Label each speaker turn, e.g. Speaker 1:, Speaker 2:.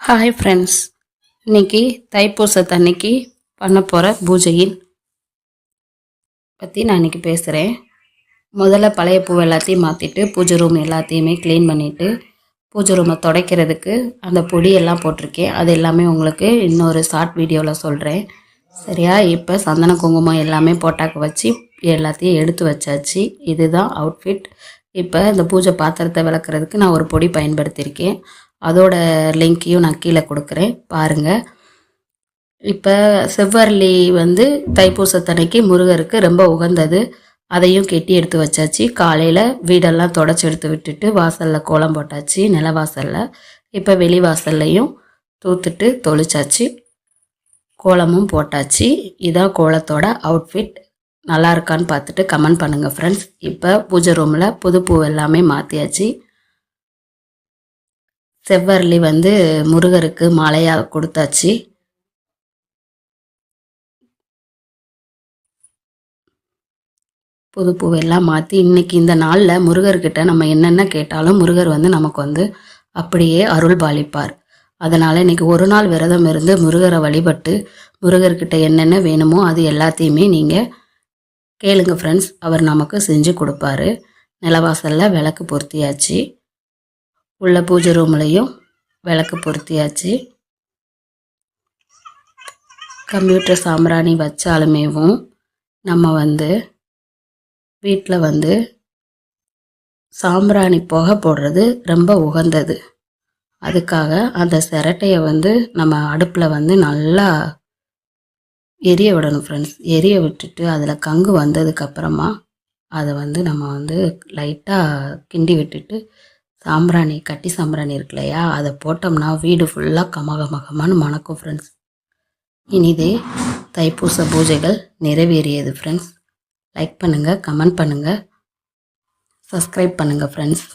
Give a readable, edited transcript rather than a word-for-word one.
Speaker 1: Hi friends, இன்னைக்கு தைப்பூசத்தன்னைக்கு பண்ண போகிற பூஜையின் பற்றி நான் இன்றைக்கி பேசுகிறேன். முதல்ல பழைய பூ எல்லாத்தையும் மாற்றிட்டு பூஜை ரூம் எல்லாத்தையுமே க்ளீன் பண்ணிவிட்டு பூஜை ரூமை துடைக்கிறதுக்கு அந்த பொடியெல்லாம் போட்டிருக்கேன். அது எல்லாமே உங்களுக்கு இன்னொரு ஷார்ட் வீடியோவில் சொல்கிறேன். சரியா? இப்போ சந்தன குங்குமம் எல்லாமே போட்டாக்க வச்சு எல்லாத்தையும் எடுத்து வச்சாச்சு. இதுதான் அவுட்ஃபிட். இப்போ இந்த பூஜை பாத்திரத்தை விளக்குறதுக்கு நான் ஒரு பொடி பயன்படுத்தியிருக்கேன். அதோட லிங்க்கையும் நான் கீழே கொடுக்குறேன், பாருங்கள். இப்போ செவ்வரளி தைப்பூசத்தன்னைக்கு முருகருக்கு ரொம்ப உகந்தது. அதையும் கெட்டி எடுத்து வச்சாச்சு. காலையில் வீடெல்லாம் தொடச்சி எடுத்து விட்டுட்டு வாசலில் கோலம் போட்டாச்சு, நிலவாசலில். இப்போ வெளி வாசல்லையும் தூத்துட்டு தொளிச்சாச்சு, கோலமும் போட்டாச்சு. இதான் கோலத்தோட அவுட்ஃபிட். நல்லா இருக்கான்னு பார்த்துட்டு கமெண்ட் பண்ணுங்கள் ஃப்ரெண்ட்ஸ். இப்போ பூஜை ரூமில் புது பூ எல்லாமே மாற்றியாச்சு. செவ்வரளி முருகருக்கு மாலையாக கொடுத்தாச்சு. புது பூவெல்லாம் மாற்றி இன்றைக்கி இந்த நாளில் முருகர்கிட்ட நம்ம என்னென்ன கேட்டாலும் முருகர் நமக்கு அப்படியே அருள் பாலிப்பார். அதனால் இன்றைக்கி ஒரு நாள் விரதம் இருந்து முருகரை வழிபட்டு முருகர்கிட்ட என்னென்ன வேணுமோ அது எல்லாத்தையுமே நீங்கள் கேளுங்க ஃப்ரெண்ட்ஸ். அவர் நமக்கு செஞ்சு கொடுப்பாரு. நிலவாசலில் விளக்கு பொருத்தியாச்சு. உள்ள பூஜை ரூம்லையும் விளக்கு பொருத்தியாச்சு. கம்ப்யூட்டர் சாம்பிராணி வச்சாலுமேவும் நம்ம வீட்டில் சாம்பிராணி புகை போடுறது ரொம்ப உகந்தது. அதுக்காக அந்த சிரட்டையை நம்ம அடுப்பில் நல்லா எரிய விடணும் ஃப்ரெண்ட்ஸ். எரிய விட்டுட்டு அதில் கங்கு வந்ததுக்கப்புறமா அதை நம்ம லைட்டாக கிண்டி விட்டுட்டு சாம்பிராணி, கட்டி சாம்பிராணி இருக்கு இல்லையா, அதை போட்டோம்னா வீடு ஃபுல்லாக கமகமகமானு மணக்கும் ஃப்ரெண்ட்ஸ். இனிதே தைப்பூச பூஜைகள் நிறைவேறியது ஃப்ரெண்ட்ஸ். லைக் பண்ணுங்கள், கமெண்ட் பண்ணுங்கள், சப்ஸ்கிரைப் பண்ணுங்கள் ஃப்ரெண்ட்ஸ்.